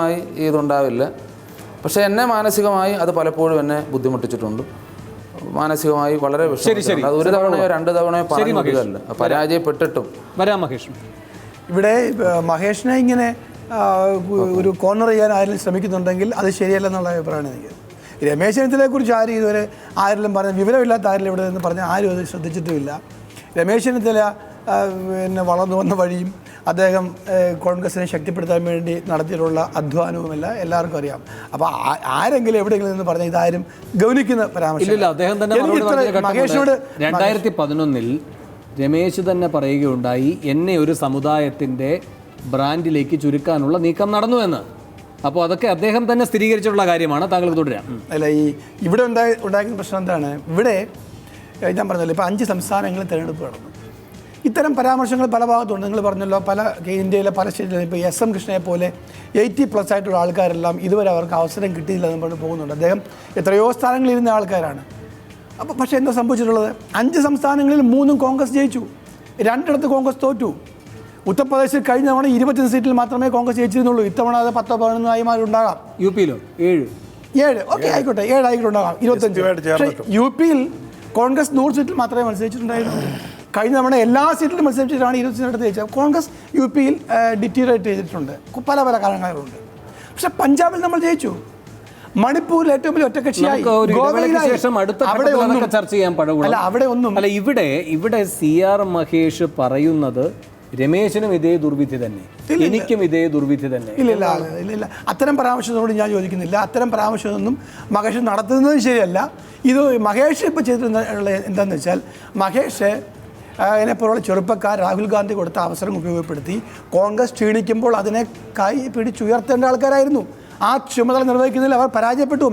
മാനസികമായി ഇതുണ്ടാവില്ല. പക്ഷേ എന്നെ മാനസികമായി അത് പലപ്പോഴും എന്നെ ബുദ്ധിമുട്ടിച്ചിട്ടുണ്ട്. മാനസികമായി വളരെ വിഷമിച്ചിട്ടുണ്ട്. അത് ഒരു തവണയോ രണ്ട് തവണയോ പറഞ്ഞില്ല, പരാജയപ്പെട്ടിട്ടും. ഇവിടെ മഹേഷിനെ ഇങ്ങനെ ഒരു കോർണർ ചെയ്യാൻ ആരെങ്കിലും ശ്രമിക്കുന്നുണ്ടെങ്കിൽ അത് ശരിയല്ലെന്നുള്ള അഭിപ്രായമാണ് എനിക്ക്. രമേശ് ചെന്നിത്തലയെക്കുറിച്ച് ആരും ഇതുവരെ ആരെങ്കിലും പറഞ്ഞ വിവരമില്ലാത്ത ആരെങ്കിലും ഇവിടെ നിന്ന് പറഞ്ഞാൽ ആരും അത് ശ്രദ്ധിച്ചിട്ടുമില്ല. രമേശ് ചെന്നിത്തല പിന്നെ വളർന്നു വന്ന വഴിയും അദ്ദേഹം കോൺഗ്രസിനെ ശക്തിപ്പെടുത്താൻ വേണ്ടി നടത്തിയിട്ടുള്ള അധ്വാനവുമല്ല എല്ലാവർക്കും അറിയാം. അപ്പോൾ ആരെങ്കിലും എവിടെയെങ്കിലും നിന്ന് പറഞ്ഞാൽ ഇതാരും ഗൗനിക്കുന്ന പരാമർശം. അദ്ദേഹം തന്നെ മഹേഷിനോട് 2011 രമേശ് തന്നെ പറയുകയുണ്ടായി, എന്നെ ഒരു സമുദായത്തിൻ്റെ ബ്രാൻഡിലേക്ക് ചുരുക്കാനുള്ള നീക്കം നടന്നു എന്ന്. അപ്പോൾ അതൊക്കെ അദ്ദേഹം തന്നെ സ്ഥിരീകരിച്ചിട്ടുള്ള കാര്യമാണ്. താങ്കൾക്ക് തുടരാം. അല്ല, ഈ ഇവിടെ ഉണ്ടാക്കുന്ന പ്രശ്നം എന്താണ്? ഇവിടെ ഞാൻ പറഞ്ഞല്ലോ, ഇപ്പോൾ 5 സംസ്ഥാനങ്ങളിൽ തിരഞ്ഞെടുപ്പ് നടന്നു. ഇത്തരം പരാമർശങ്ങൾ പല ഭാഗത്തുണ്ട്. നിങ്ങൾ പറഞ്ഞല്ലോ, പല ഇന്ത്യയിലെ പല സ്റ്റേറ്റിലും ഇപ്പോൾ SM കൃഷ്ണയെ പോലെ 80+ ആയിട്ടുള്ള ആൾക്കാരെല്ലാം ഇതുവരെ അവർക്ക് അവസരം കിട്ടിയില്ല എന്ന് പറഞ്ഞ് പോകുന്നുണ്ട്. അദ്ദേഹം എത്രയോ സ്ഥാനങ്ങളിൽ ഇരുന്ന ആൾക്കാരാണ്. അപ്പോൾ പക്ഷേ എന്താ സംഭവിച്ചിട്ടുള്ളത്? 5 സംസ്ഥാനങ്ങളിൽ 3 കോൺഗ്രസ് ജയിച്ചു, 2 കോൺഗ്രസ് തോറ്റു. ഉത്തർപ്രദേശിൽ കഴിഞ്ഞ തവണ 20 സീറ്റിൽ മാത്രമേ കോൺഗ്രസ് ജയിച്ചിരുന്നുള്ളൂ. ഇത്തവണ അത് 10-11 ആയിമാരുണ്ടാകാം. UP-യിലോ 7 ഓക്കെ ആയിക്കോട്ടെ, 7 ആയിക്കോട്ടുണ്ടാകാം, 25. UP-യിൽ കോൺഗ്രസ് 100 സീറ്റിൽ മാത്രമേ മത്സരിച്ചിട്ടുണ്ടായിരുന്നു. കഴിഞ്ഞ തവണ എല്ലാ സീറ്റിലും മത്സരിച്ചിട്ടാണ് 20 സീറ്റിനടുത്ത് ജയിച്ചത്. കോൺഗ്രസ് UP-യിൽ ഡിറ്റീറേറ്റ് ചെയ്തിട്ടുണ്ട്, പല പല കാരണങ്ങളുണ്ട്. പക്ഷെ പഞ്ചാബിൽ നമ്മൾ ജയിച്ചു. മണിപ്പൂരിൽ ഏറ്റവും വലിയ ഒറ്റക്കക്ഷിയായി. അവിടെ ഒന്നും അല്ല. ഇവിടെ CR മഹേഷ് പറയുന്നത് രമേശിനും ഇതേ ദുർവിധി തന്നെ, എനിക്കും ഇതേ ദുർവിധി തന്നെ. ഇല്ല, അത്തരം പരാമർശത്തോട് ഞാൻ യോജിക്കുന്നില്ല. അത്തരം പരാമർശമൊന്നും മഹേഷ് നടത്തുന്നത് ശരിയല്ല. ഇത് മഹേഷ് ഇപ്പോൾ ചെയ്തിട്ടുള്ള എന്താണെന്ന് വെച്ചാൽ, മഹേഷ് അതിനെപ്പോലുള്ള ചെറുപ്പക്കാർ രാഹുൽ ഗാന്ധി കൊടുത്ത അവസരം ഉപയോഗപ്പെടുത്തി കോൺഗ്രസ് ക്ഷീണിക്കുമ്പോൾ അതിനെ കൈ പിടിച്ചുയർത്തേണ്ട ആൾക്കാരായിരുന്നു. ആ ചുമതല നിർവഹിക്കുന്നതിൽ അവർ പരാജയപ്പെട്ടു.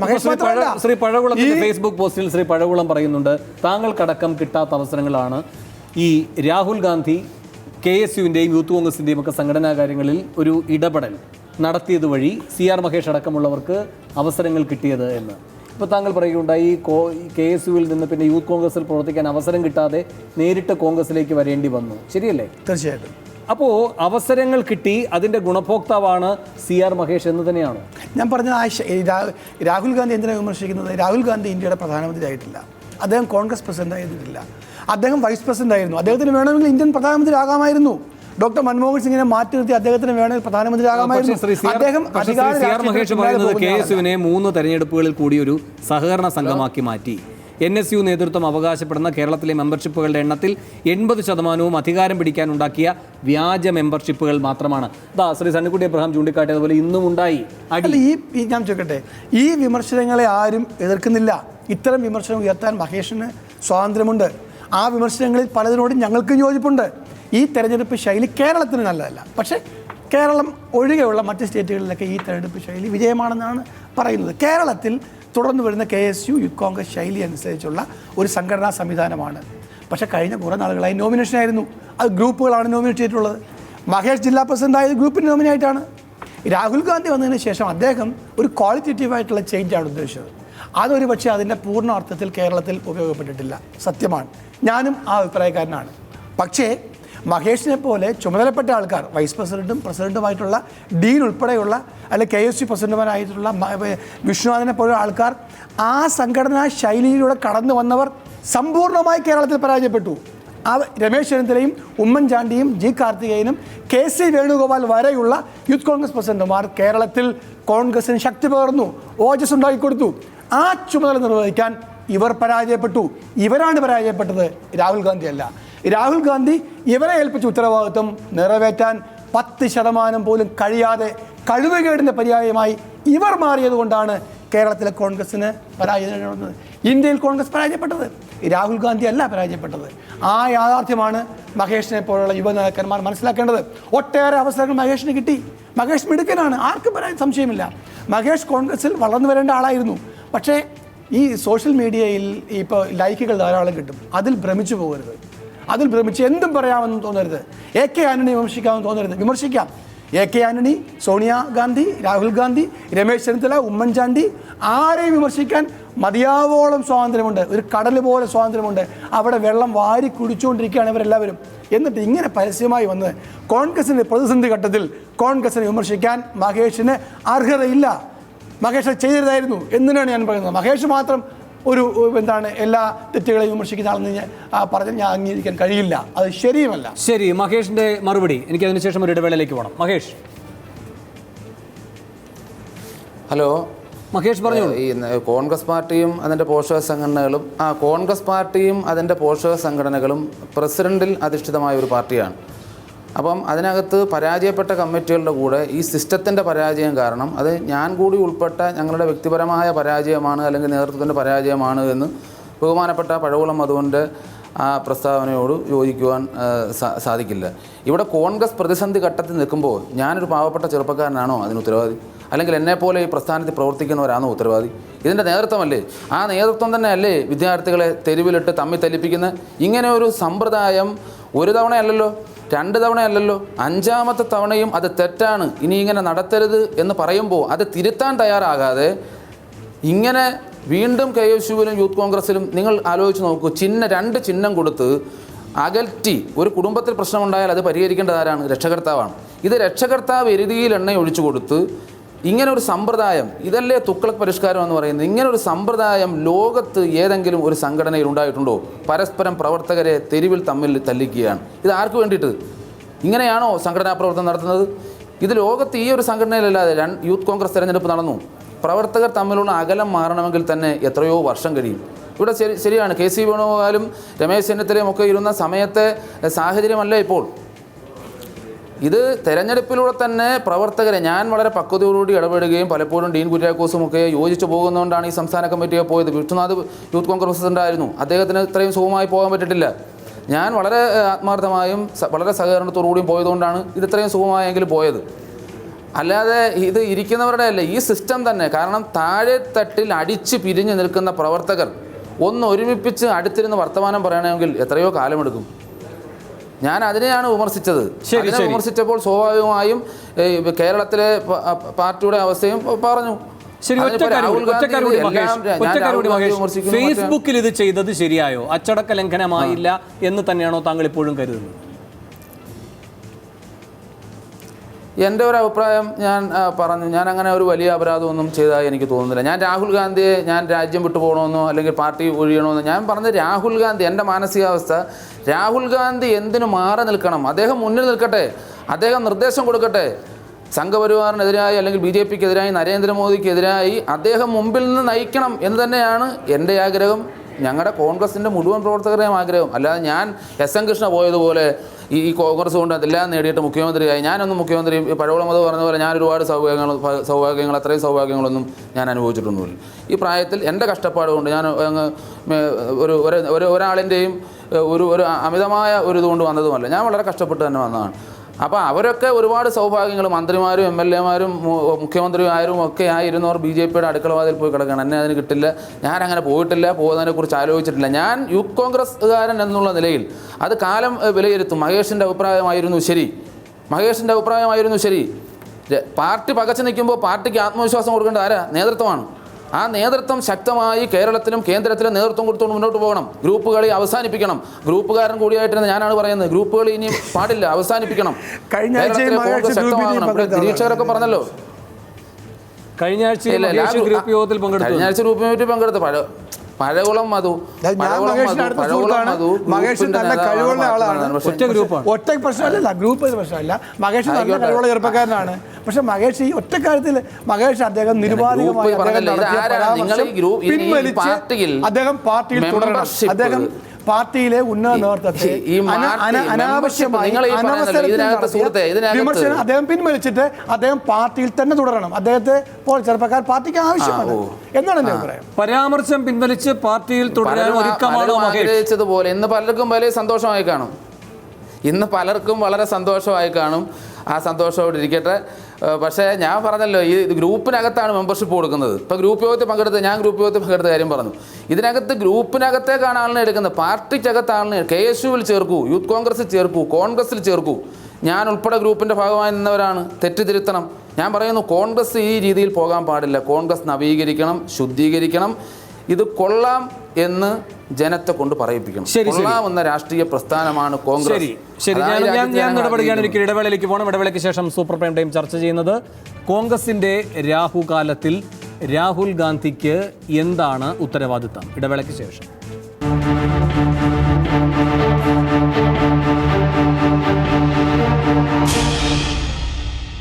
ശ്രീ പഴകുളത്തിന്റെ ഫേസ്ബുക്ക് പോസ്റ്റിൽ ശ്രീ പഴകുളം പറയുന്നുണ്ട്, താങ്കൾക്കടക്കം കിട്ടാത്ത അവസരങ്ങളാണ് ഈ രാഹുൽ ഗാന്ധി KSUവിൻ്റെയും യൂത്ത് കോൺഗ്രസിൻ്റെയും ഒക്കെ സംഘടനാ കാര്യങ്ങളിൽ ഒരു ഇടപെടൽ നടത്തിയത് വഴി CR മഹേഷ് അടക്കമുള്ളവർക്ക് അവസരങ്ങൾ കിട്ടിയത് എന്ന്. ഇപ്പോൾ താങ്കൾ പറയുകയുണ്ടായി, KSUവിൽ നിന്ന് പിന്നെ യൂത്ത് കോൺഗ്രസിൽ പ്രവർത്തിക്കാൻ അവസരം കിട്ടാതെ നേരിട്ട് കോൺഗ്രസിലേക്ക് വരേണ്ടി വന്നു. ശരിയല്ലേ? തീർച്ചയായിട്ടും. അപ്പോൾ അവസരങ്ങൾ കിട്ടി, അതിൻ്റെ ഗുണഭോക്താവാണ് CR മഹേഷ് എന്ന് തന്നെയാണോ? ഞാൻ പറഞ്ഞ രാഹുൽ ഗാന്ധി എന്തിനാണ് വിമർശിക്കുന്നത്? രാഹുൽ ഗാന്ധി ഇന്ത്യയുടെ പ്രധാനമന്ത്രി ആയിട്ടില്ല, അദ്ദേഹം കോൺഗ്രസ് പ്രസിഡന്റ് ആയിരുന്നില്ല, അദ്ദേഹം വൈസ് പ്രസിഡന്റ് ആയിരുന്നു. അദ്ദേഹത്തിന് വേണമെങ്കിൽ ഇന്ത്യൻ പ്രധാനമന്ത്രി ആകാമായിരുന്നു. ഡോക്ടർ മൻമോഹൻ സിംഗിനെ മാറ്റി നിർത്തി അദ്ദേഹത്തിന് വേണമെങ്കിൽ പ്രധാനമന്ത്രി ആകാമായിരുന്നു. അദ്ദേഹം KSUവിനെ 3 തെരഞ്ഞെടുപ്പുകളിൽ കൂടി ഒരു സഹകരണ സംഘമാക്കി മാറ്റി. NSU നേതൃത്വം അവകാശപ്പെടുന്ന കേരളത്തിലെ മെമ്പർഷിപ്പുകളുടെ എണ്ണത്തിൽ 80% അധികാരം പിടിക്കാനുണ്ടാക്കിയ വ്യാജ മെമ്പർഷിപ്പുകൾ മാത്രമാണ്. ശ്രീ സണ്ണിക്കുട്ടി അബ്രഹാം ചൂണ്ടിക്കാട്ടിയതുപോലെ ഇന്നും ഉണ്ടായി. ഞാൻ ചോദിക്കട്ടെ, ഈ വിമർശനങ്ങളെ ആരും എതിർക്കുന്നില്ല. ഇത്തരം വിമർശനം ഉയർത്താൻ മഹേഷിന് സ്വാതന്ത്ര്യമുണ്ട്. ആ വിമർശനങ്ങളിൽ പലതിനോടും ഞങ്ങൾക്ക് യോജിപ്പുണ്ട്. ഈ തെരഞ്ഞെടുപ്പ് ശൈലി കേരളത്തിന് നല്ലതല്ല, പക്ഷേ കേരളം ഒഴികെയുള്ള മറ്റ് സ്റ്റേറ്റുകളിലൊക്കെ ഈ തെരഞ്ഞെടുപ്പ് ശൈലി വിജയമാണെന്നാണ് പറയുന്നത്. കേരളത്തിൽ തുടർന്ന് വരുന്ന KSU യൂത്ത് കോൺഗ്രസ് ശൈലി അനുസരിച്ചുള്ള ഒരു സംഘടനാ സംവിധാനമാണ്. പക്ഷേ കഴിഞ്ഞ കുറേ നാളുകളായി നോമിനേഷനായിരുന്നു. അത് ഗ്രൂപ്പുകളാണ് നോമിനേറ്റ് ചെയ്തിട്ടുള്ളത്. മഹേഷ് ജില്ലാ പ്രസിഡന്റ് ആയത് ഗ്രൂപ്പിന് നോമിനായിട്ടാണ്. രാഹുൽ ഗാന്ധി വന്നതിന് ശേഷം അദ്ദേഹം ഒരു ക്വാളിറ്റേറ്റീവായിട്ടുള്ള ചേഞ്ചാണ് ഉദ്ദേശിച്ചത്. അതൊരു പക്ഷേ അതിൻ്റെ പൂർണ്ണ അർത്ഥത്തിൽ കേരളത്തിൽ ഉപയോഗപ്പെട്ടിട്ടില്ല, സത്യമാണ്. ഞാനും ആ അഭിപ്രായക്കാരനാണ്. പക്ഷേ മഹേഷിനെ പോലെ ചുമതലപ്പെട്ട ആൾക്കാർ, വൈസ് പ്രസിഡന്റും പ്രസിഡന്റുമായിട്ടുള്ള ഡീൻ ഉൾപ്പെടെയുള്ള അല്ലെങ്കിൽ KSU പ്രസിഡന്റുമാരായിട്ടുള്ള വിഷ്ണുനാഥിനെ പോലുള്ള ആൾക്കാർ, ആ സംഘടനാ ശൈലിയിലൂടെ കടന്നു വന്നവർ സമ്പൂർണ്ണമായി കേരളത്തിൽ പരാജയപ്പെട്ടു. ആ രമേശ് ചെന്നിത്തലയും ഉമ്മൻചാണ്ടിയും G കാർത്തികേയനും KC വേണുഗോപാൽ വരെയുള്ള യൂത്ത് കോൺഗ്രസ് പ്രസിഡന്റുമാർ കേരളത്തിൽ കോൺഗ്രസിന് ശക്തി പകർന്നു, ഓജസ് ഉണ്ടാക്കിക്കൊടുത്തു. ആ ചുമതല നിർവഹിക്കാൻ ഇവർ പരാജയപ്പെട്ടു. ഇവരാണ് പരാജയപ്പെട്ടത്, രാഹുൽ ഗാന്ധി അല്ല. രാഹുൽ ഗാന്ധി ഇവരെ ഏൽപ്പിച്ച ഉത്തരവാദിത്വം നിറവേറ്റാൻ 10% പോലും കഴിയാതെ കഴിവുകേടിൻ്റെ പര്യായമായി ഇവർ മാറിയതുകൊണ്ടാണ് കേരളത്തിലെ കോൺഗ്രസിന് പരാജയം. ഇന്ത്യയിൽ കോൺഗ്രസ് പരാജയപ്പെട്ടത് രാഹുൽ ഗാന്ധി അല്ല പരാജയപ്പെട്ടത്. ആ യാഥാർത്ഥ്യമാണ് മഹേഷിനെ പോലുള്ള യുവ നേതാക്കന്മാർ മനസ്സിലാക്കേണ്ടത്. ഒട്ടേറെ അവസരങ്ങൾ മഹേഷിന് കിട്ടി. മഹേഷ് മിടുക്കനാണ്, ആർക്കും സംശയമില്ല. മഹേഷ് കോൺഗ്രസിൽ വളർന്നു വരേണ്ട ആളായിരുന്നു. പക്ഷേ ഈ സോഷ്യൽ മീഡിയയിൽ ഇപ്പോൾ ലൈക്കുകൾ ധാരാളം കിട്ടും. അതിൽ ഭ്രമിച്ചു പോകരുത്. അതിൽ ഭ്രമിച്ച് എന്തും പറയാമെന്ന് തോന്നരുത്. AK ആന്റണി വിമർശിക്കാമെന്ന് തോന്നരുത്. വിമർശിക്കാം. AK ആന്റണി, സോണിയ ഗാന്ധി, രാഹുൽ ഗാന്ധി, രമേശ് ചെന്നിത്തല, ഉമ്മൻചാണ്ടി, ആരെയും വിമർശിക്കാൻ മതിയാവോളം സ്വാതന്ത്ര്യമുണ്ട്, ഒരു കടൽ പോലെ സ്വാതന്ത്ര്യമുണ്ട്, അവിടെ വെള്ളം വാരി കുടിച്ചുകൊണ്ടിരിക്കുകയാണ് ഇവരെല്ലാവരും. എന്നിട്ട് ഇങ്ങനെ പരസ്യമായി വന്ന് കോൺഗ്രസിൻ്റെ പ്രതിസന്ധി ഘട്ടത്തിൽ കോൺഗ്രസിനെ വിമർശിക്കാൻ മഹേഷിന് അർഹതയില്ല. മഹേഷ് ചെയ്തതായിരുന്നു എന്തിനാണ് ഞാൻ പറയുന്നത്. മഹേഷ് മാത്രം ഒരു എല്ലാ തെറ്റുകളെയും വിമർശിക്കുന്ന ആളെന്ന് പറഞ്ഞാൽ ഞാൻ അംഗീകരിക്കാൻ കഴിയില്ല, അത് ശരിയുമല്ല. ശരി, മഹേഷിന്റെ മറുപടി എനിക്ക് അതിനുശേഷം ഒരു ഇടവേളയിലേക്ക് പോകണം. മഹേഷ് മഹേഷ് പറഞ്ഞു. ഈ കോൺഗ്രസ് പാർട്ടിയും അതിൻ്റെ പോഷക സംഘടനകളും പ്രസിഡന്റിൽ അധിഷ്ഠിതമായ ഒരു പാർട്ടിയാണ്. അപ്പം അതിനകത്ത് പരാജയപ്പെട്ട കമ്മിറ്റികളുടെ കൂടെ ഈ സിസ്റ്റത്തിൻ്റെ പരാജയം കാരണം അത് ഞാൻ കൂടി ഉൾപ്പെട്ട ഞങ്ങളുടെ വ്യക്തിപരമായ പരാജയമാണ് അല്ലെങ്കിൽ നേതൃത്വത്തിൻ്റെ പരാജയമാണ് എന്ന് ബഹുമാനപ്പെട്ട പഴകുളം മധുവിൻ്റെ ആ പ്രസ്താവനയോട് യോജിക്കുവാൻ സാധിക്കില്ല. ഇവിടെ കോൺഗ്രസ് പ്രതിസന്ധി ഘട്ടത്തിൽ നിൽക്കുമ്പോൾ ഞാനൊരു പാവപ്പെട്ട ചെറുപ്പക്കാരനാണോ അതിന് ഉത്തരവാദി? അല്ലെങ്കിൽ എന്നെപ്പോലെ ഈ പ്രസ്ഥാനത്തിൽ പ്രവർത്തിക്കുന്നവരാണോ ഉത്തരവാദി? ഇതിൻ്റെ നേതൃത്വമല്ലേ? ആ നേതൃത്വം തന്നെയല്ലേ വിദ്യാർത്ഥികളെ തെരുവിലിട്ട് തമ്മിൽ തല്ലിപ്പിക്കുന്നത്? ഇങ്ങനെ ഒരു സമ്പ്രദായം ഒരു തവണയല്ലല്ലോ, 2 തവണയല്ലല്ലോ, 5ാമത്തെ തവണയും അത് തെറ്റാണ്, ഇനി ഇങ്ങനെ നടത്തരുത് എന്ന് പറയുമ്പോൾ അത് തിരുത്താൻ തയ്യാറാകാതെ ഇങ്ങനെ വീണ്ടും KSUവിലും യൂത്ത് കോൺഗ്രസ്സിലും നിങ്ങൾ ആലോചിച്ച് നോക്കൂ, 2 ചിഹ്നം കൊടുത്ത് അകറ്റി ഒരു കുടുംബത്തിൽ പ്രശ്നമുണ്ടായാൽ അത് പരിഹരിക്കേണ്ടത് ആരാണ്? രക്ഷകർത്താവാണ്. ഇത് രക്ഷകർത്താവ് എരുതിയിൽ എണ്ണ ഒഴിച്ചു കൊടുത്ത് ഇങ്ങനെ ഒരു സമ്പ്രദായം, ഇതല്ലേ തുക്ലക് പരിഷ്കാരം എന്ന് പറയുന്നത്? ഇങ്ങനെ ഒരു സമ്പ്രദായം ലോകത്ത് ഏതെങ്കിലും ഒരു സംഘടനയിൽ ഉണ്ടായിട്ടുണ്ടോ? പരസ്പരം പ്രവർത്തകരെ തെരുവിൽ തമ്മിൽ തല്ലിക്കുകയാണ്. ഇത് ആർക്ക് വേണ്ടിയിട്ട്? ഇങ്ങനെയാണോ സംഘടനാ പ്രവർത്തനം നടത്തുന്നത്? ഇത് ലോകത്ത് ഈ ഒരു സംഘടനയിലല്ലാതെ യൂത്ത് കോൺഗ്രസ് തെരഞ്ഞെടുപ്പ് നടന്നു. പ്രവർത്തകർ തമ്മിലുള്ള അകലം മാറണമെങ്കിൽ തന്നെ എത്രയോ വർഷം കഴിയും. ഇവിടെ ശരിയാണ്, KC വേണുഗോപാലും രമേശ് ചെന്നിത്തലയും ഒക്കെ ഇരുന്ന സമയത്തെ സാഹചര്യമല്ല ഇപ്പോൾ. ഇത് തെരഞ്ഞെടുപ്പിലൂടെ തന്നെ പ്രവർത്തകരെ ഞാൻ വളരെ പക്വതയോടുകൂടി ഇടപെടുകയും പലപ്പോഴും ഡീൻ കുര്യാക്കോസും ഒക്കെ യോജിച്ച് പോകുന്നതുകൊണ്ടാണ് ഈ സംസ്ഥാന കമ്മിറ്റിയെ പോയത്. വിഷ്ണുനാഥ് യൂത്ത് കോൺഗ്രസ് പ്രസിഡന്റ് ആയിരുന്നു, അദ്ദേഹത്തിന് ഇത്രയും സുഖമായി പോകാൻ പറ്റിയിട്ടില്ല. ഞാൻ വളരെ ആത്മാർത്ഥമായും വളരെ സഹകരണത്തോടുകൂടിയും പോയതുകൊണ്ടാണ് ഇത് ഇത്രയും സുഖമായെങ്കിലും പോയത്. അല്ലാതെ ഇത് ഇരിക്കുന്നവരുടെ അല്ല, ഈ സിസ്റ്റം തന്നെ. കാരണം താഴെത്തട്ടിൽ അടിച്ച് പിരിഞ്ഞു നിൽക്കുന്ന പ്രവർത്തകർ ഒന്ന് ഒരുമിപ്പിച്ച് അടുത്തിരുന്ന് വർത്തമാനം പറയണമെങ്കിൽ എത്രയോ കാലമെടുക്കും. ഞാൻ അതിനെയാണ് വിമർശിച്ചത്. വിമർശിച്ചപ്പോൾ സ്വാഭാവികമായും കേരളത്തിലെ പാർട്ടിയുടെ അവസ്ഥയും പറഞ്ഞു. ഫേസ്ബുക്കിൽ ഇത് ചെയ്തത് ശരിയായോ? അച്ചടക്ക ലംഘനമായില്ല എന്ന് തന്നെയാണോ താങ്കൾ ഇപ്പോഴും കരുതുന്നത്? എൻ്റെ ഒരു അഭിപ്രായം ഞാൻ പറഞ്ഞു. ഞാൻ അങ്ങനെ ഒരു വലിയ അപരാധമൊന്നും ചെയ്തതായി എനിക്ക് തോന്നുന്നില്ല. ഞാൻ രാഹുൽ ഗാന്ധിയെ ഞാൻ രാജ്യം വിട്ടു പോകണമെന്നോ അല്ലെങ്കിൽ പാർട്ടി ഒഴിയണമെന്നോ ഞാൻ പറഞ്ഞത് രാഹുൽ ഗാന്ധി, എൻ്റെ മാനസികാവസ്ഥ, രാഹുൽ ഗാന്ധി എന്തിനു മാറി നിൽക്കണം? അദ്ദേഹം മുന്നിൽ നിൽക്കട്ടെ, അദ്ദേഹം നിർദ്ദേശം കൊടുക്കട്ടെ. സംഘപരിവാറിനെതിരായി അല്ലെങ്കിൽ BJPക്കെതിരായി നരേന്ദ്രമോദിക്കെതിരായി അദ്ദേഹം മുമ്പിൽ നിന്ന് നയിക്കണം എന്ന് തന്നെയാണ് എൻ്റെ ആഗ്രഹം, ഞങ്ങളുടെ കോൺഗ്രസിൻ്റെ മുഴുവൻ പ്രവർത്തകരുടെയും ആഗ്രഹം. അല്ലാതെ ഞാൻ SM കൃഷ്ണ പോയതുപോലെ ഈ കോൺഗ്രസ് കൊണ്ട് അതെല്ലാം നേടിയിട്ട് മുഖ്യമന്ത്രിയായി ഞാനൊന്നും മുഖ്യമന്ത്രി പഴകുളം മധു പറഞ്ഞ പോലെ ഞാൻ ഒരുപാട് സൗഭാഗ്യങ്ങൾ അത്രയും സൗഭാഗ്യങ്ങളൊന്നും ഞാൻ അനുഭവിച്ചിട്ടൊന്നുമില്ല. ഈ പ്രായത്തിൽ എൻ്റെ കഷ്ടപ്പാട് കൊണ്ട് ഞാൻ ഒരാളിൻ്റെയും ഒരു അമിതമായ ഒരു ഇതുകൊണ്ട് വന്നതുമല്ല, ഞാൻ വളരെ കഷ്ടപ്പെട്ട് തന്നെ വന്നതാണ്. അപ്പോൾ അവരൊക്കെ ഒരുപാട് സൗഭാഗ്യങ്ങൾ, മന്ത്രിമാരും MLA-മാരും മുഖ്യമന്ത്രിയും ആരും ഒക്കെ ആയിരുന്നവർ BJPയുടെ അടുക്കളവാതിൽ പോയി കിടക്കുകയാണ്. എന്നെ അതിന് കിട്ടില്ല, ഞാനങ്ങനെ പോയിട്ടില്ല, പോകുന്നതിനെക്കുറിച്ച് ആലോചിച്ചിട്ടില്ല. ഞാൻ യൂത്ത് കോൺഗ്രസ്സുകാരൻ എന്നുള്ള നിലയിൽ അത് കാലം വിലയിരുത്തും. മഹേഷിൻ്റെ അഭിപ്രായമായിരുന്നു ശരി. പാർട്ടി പകച്ചു നിൽക്കുമ്പോൾ പാർട്ടിക്ക് ആത്മവിശ്വാസം കൊടുക്കേണ്ട ആരാ? നേതൃത്വമാണ്. ആ നേതൃത്വം ശക്തമായി കേരളത്തിലും കേന്ദ്രത്തിലും നേതൃത്വം കൊടുത്തുകൊണ്ട് മുന്നോട്ട് പോകണം. ഗ്രൂപ്പ് കളി അവസാനിപ്പിക്കണം. ഗ്രൂപ്പുകാരൻ കൂടിയായിട്ടാണ് ഞാനാണ് പറയുന്നത്, ഗ്രൂപ്പ് കളി ഇനിയും പാടില്ല, അവസാനിപ്പിക്കണം. നിരീക്ഷകരൊക്കെ പറഞ്ഞല്ലോ കഴിഞ്ഞ ആഴ്ച ഗ്രൂപ്പ് യോഗത്തിൽ പങ്കെടുത്തു. പഴകുളം മധു മഹേഷ് നല്ല കഴിവുള്ള ആളാണ്. ഒറ്റ പ്രശ്നമല്ല, ഗ്രൂപ്പ് പ്രശ്നമല്ല. മഹേഷ് നല്ല കഴിവുള്ള ചെറുപ്പക്കാരനാണ്. പക്ഷെ മഹേഷ് ഈ ഒറ്റ കാര്യത്തിൽ അദ്ദേഹം നിരുപാധികമായി പിൻവലിച്ച് അദ്ദേഹം പാർട്ടിയിൽ തുടരണം. അദ്ദേഹം പാർട്ടിയിലെ ഉന്നത നേതൃത്വത്തെ അനാവശ്യമായി വിമർശനം അദ്ദേഹം പിൻവലിച്ചിട്ട് അദ്ദേഹം പാർട്ടിയിൽ തന്നെ തുടരണം. അദ്ദേഹത്തെ ഇപ്പോൾ ചെറുപ്പക്കാർ പാർട്ടിക്ക് ആവശ്യമാണ് എന്നാണ് എന്റെ അഭിപ്രായം. പരാമർശം പിൻവലിച്ച് പാർട്ടിയിൽ തുടരാൻ ആഗ്രഹിച്ചതുപോലെ ഇന്ന് പലർക്കും വലിയ സന്തോഷമായി കാണും. വളരെ സന്തോഷമായി കാണും. ആ സന്തോഷത്തോടെ ഇരിക്കട്ടെ. പക്ഷേ ഞാൻ പറഞ്ഞല്ലോ, ഈ ഗ്രൂപ്പിനകത്താണ് മെമ്പർഷിപ്പ് കൊടുക്കുന്നത്. ഇപ്പോൾ ഗ്രൂപ്പ് യോഗത്തിൽ പങ്കെടുത്ത് കാര്യം പറഞ്ഞു. ഇതിനകത്ത് ഗ്രൂപ്പിനകത്തേക്കാണ് ആളിനെ എടുക്കുന്നത്. പാർട്ടിക്കകത്ത് ആളിനെ KSUവിൽ ചേർക്കൂ, യൂത്ത് കോൺഗ്രസ്സിൽ ചേർക്കൂ, കോൺഗ്രസ്സിൽ ചേർക്കൂ. ഞാൻ ഉൾപ്പെടെ ഗ്രൂപ്പിൻ്റെ ഭാഗമായി നിന്നവരാണ്. തെറ്റിതിരുത്തണം. ഞാൻ പറയുന്നു, കോൺഗ്രസ് ഈ രീതിയിൽ പോകാൻ പാടില്ല. കോൺഗ്രസ് നവീകരിക്കണം, ശുദ്ധീകരിക്കണം. ഇത് കൊള്ളാം എന്ന് ജനത്തെ കൊണ്ട് പറയിപ്പിക്കണം. കൊള്ളാമെന്ന രാഷ്ട്രീയ പ്രസ്ഥാനമാണ് കോൺഗ്രസ്. ശരി, ഞാൻ ഇടപെടുകയാണ്. ഒരിക്കൽ ഇടവേളയിലേക്ക് പോകണം. ഇടവേളയ്ക്ക് ശേഷം സൂപ്പർ പ്രൈം ടൈം ചർച്ച ചെയ്യുന്നത് കോൺഗ്രസിന്റെ രാഹുകാലത്തിൽ രാഹുൽ ഗാന്ധിക്ക് എന്താണ് ഉത്തരവാദിത്തം. ഇടവേളയ്ക്ക് ശേഷം.